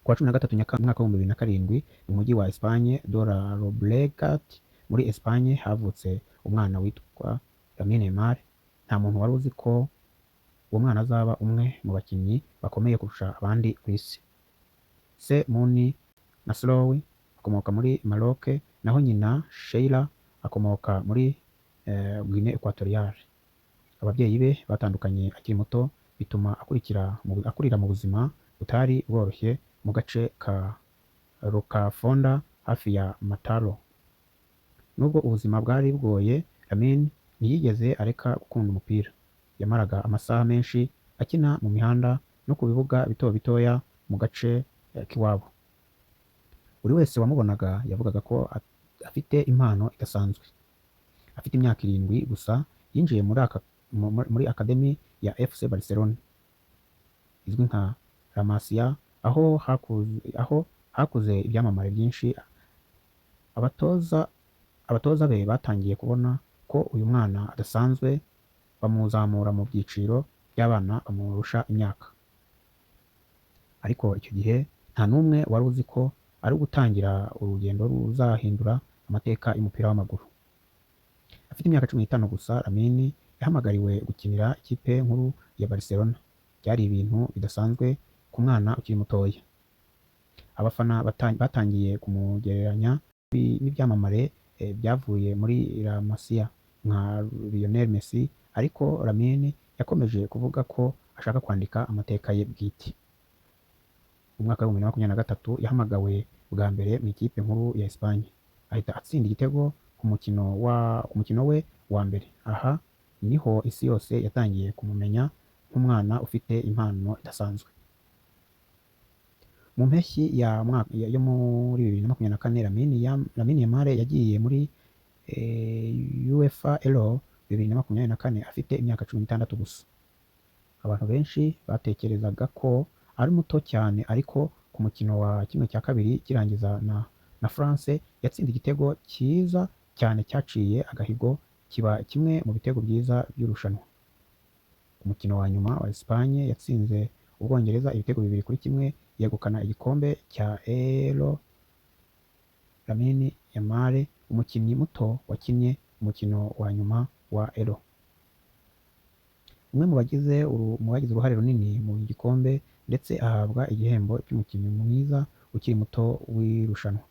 Ku wa 13 Nyakanga umwaka w'2007 mu mujyi wa Espagne de la Llobregat muri Espagne havutse umwana witwa Lamine Yamal. Nta muntu wari uzi ko uwo mwana azaba umwe mu bakinnyi bakomeye kurusha abandi ku isi. Se Mouni Nasraoui akomoka muri Maroc, naho nyina Sheila akomoka muri Guinée Equatoriale. Ababyeyi be batandukanye akiri muto, bituma akurira mu buzima butari bworoshye mu gace ka Rocafonda hafi ya Mataro. Nubwo ubuzima bwari bugoye, Lamine ntiyigeze areka gukunda umupira. Yamaraga amasaha menshi akina mu mihanda no ku bibuga bitoya mu gace k'iwabo. Buri wese wamubonaga yavugaga ko afite impano idasanzwe. Afite imyaka 7 gusa yinjiye muri akademi ya FC Barcelona izwi nka La Masia, aho hakuze ibyamamare byinshi. Abatoza be batangiye kubona ko uyu mwana adasanzwe, bamuzamura mu byiciro by'abana bamurusha imyaka. Ariko icyo gihe nta n'umwe wari uzi ko ari gutangira urugendo ruzahindura amateka y'umupira w'amaguru. Afite imyaka 15 gusa, Lamine yahamagariwe gukinira ikipe nkuru ya Barcelona. Byari ibintu bidasanzwe ku mwana ukiri mutoya. Abafana batangiye kumugereranya n'ibyamamare byavuye muri La Masia nka Lionel Messi, ariko Lamine yakomeje kuvuga ko ashaka kwandika amateka ye bwite. Mu mwaka wa 2023 yahamagawe bwa mbere mu ikipe nkuru ya Espagne, ahita atsinda igitego ku mukino we wa mbere. Aha niho isi yose yatangiye kumumenya nk'umwana ufite impano idasanzwe. Mu mpeshyi yo muri 2024, Lamine Yamal yagiye muri UEFA Euro 2024 afite imyaka 16 gusa. Abantu benshi batekerezaga ko ari muto cyane, ariko ku mukino wa kimwe cya kabiri kirangiza na France yatsinze igitego cyiza cyane cyaciye agahigo, kiba kimwe mu bitego byiza by'irushanwa. Ku mukino wa nyuma wa Espagne yatsinze Ubwongereza ibitego 2-1 yegukana igikombe cya Euro. Lamine Yamal, umukinnyi muto wakinnye umukino wa nyuma wa Euro, umwe mu bagize uruhare runini mu gikombe, ndetse ahabwa igihembo cy'umukinnyi mwiza ukiri muto w'irushanwa.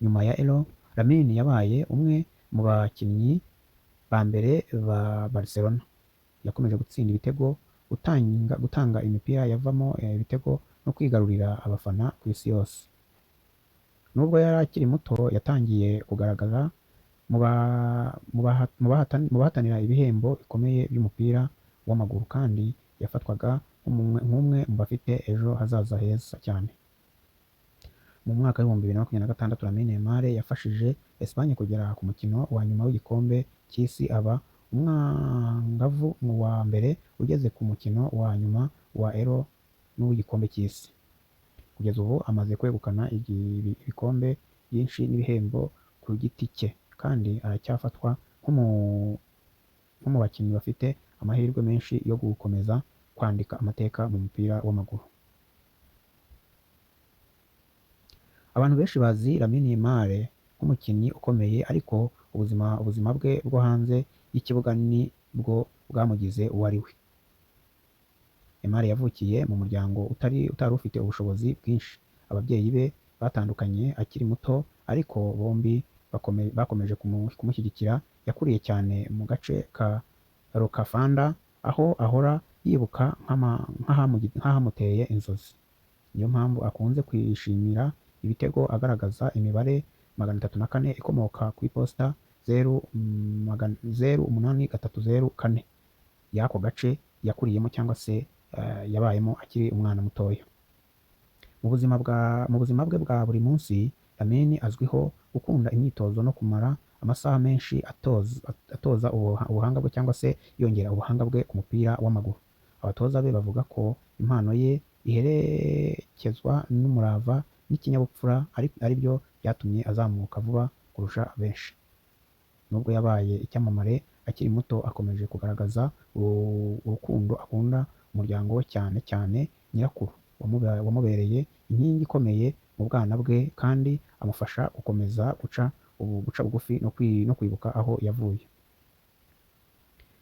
Nyuma ya Euro, Lamine yabaye umwe mu bakinnyi ba mbere ba Barcelona. Yakomeje gutsinda ibitego, gutanga imipira yavamo ibitego no kwigarurira abafana ku isi yose. Nubwo yari akiri muto, yatangiye kugaragara mu bahatanira ibihembo bikomeye by'umupira w'amaguru, kandi yafatwaga nk'umwe mu bafite ejo hazaza heza cyane. Mu mwaka wa 2026, Lamine Yamal yafashije Espagne kugera ku mukino wa nyuma w'igikombe cy'isi, aba umwangavu wa mbere ugeze ku mukino wa nyuma wa Euro n'uw'igikombe cy'isi. Kugeza ubu amaze kwegukana ibikombe byinshi n'ibihembo ku giti cye, kandi aracyafatwa nko mu bakinnyi bafite amahirwe menshi yo gukomeza kwandika amateka mu mupira w'amaguru. Abantu benshi bazi Lamine Yamal nk'umukinnyi ukomeye, ariko ubuzima bwe bwo hanze y'ikibuga ni bwo bwamugize uwo ari we. Yamal yavukiye mu muryango utari ufite ubushobozi bwinshi. Ababyeyi be batandukanye akiri muto, ariko bombi bakomeje kumushyigikira. Yakuriye cyane mu gace ka Rocafanda, aho ahora yibuka nk'ahamuteye inzozi. Niyo mpamvu akunze kwishimira ibitego agaragaza imibare 304 ikomoka ku iposita 08304 y'ako gace yakuriyemo cyangwa se yabayemo akiri umwana mutoya. Mu buzima bwe bwa buri munsi, Lamine azwiho gukunda imyitozo no kumara amasaha menshi atoza ubuhanga bwe cyangwa se yongera ubuhanga bwe ku mupira w'amaguru. Abatoza be bavuga ko impano ye iherekezwa n'umurava n'ikinyabupfura ari byo byatumye azamuka vuba kurusha benshi. Nubwo yabaye icyamamare akiri muto, akomeje kugaragaza urukundo akunda umuryango we, cyane cyane nyirakuru wamubereye inkingi ikomeye mu bwana bwe kandi amufasha gukomeza guca bugufi no kwibuka aho yavuye.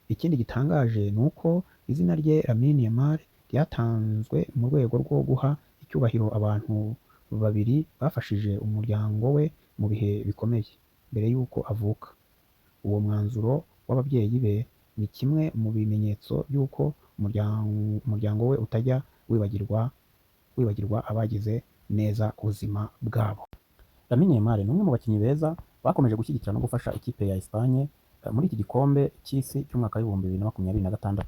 Ikindi gitangaje ni uko izina rye Lamine Yamal ryatanzwe mu rwego rwo guha icyubahiro abantu babiri bafashije umuryango we mu bihe bikomeye mbere y'uko avuka. Uwo mwanzuro w'ababyeyi be ni kimwe mu bimenyetso by'uko umuryango we utajya wibagirwa abagize neza ku buzima bwabo. Lamine Yamal ni umwe mu bakinnyi beza bakomeje gushyigikira no gufasha ikipe ya Espagne muri iki gikombe cy'isi cy'umwaka w'ibihumbi 2026,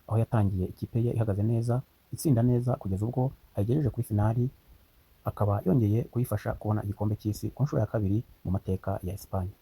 aho yatangiye ikipe ye ihagaze neza, itsinda neza kugeza ubwo ayigejeje kuri finali, akaba yongeye kuyifasha kubona igikombe cy'isi ku nshuro ya kabiri mu mateka ya Espagne.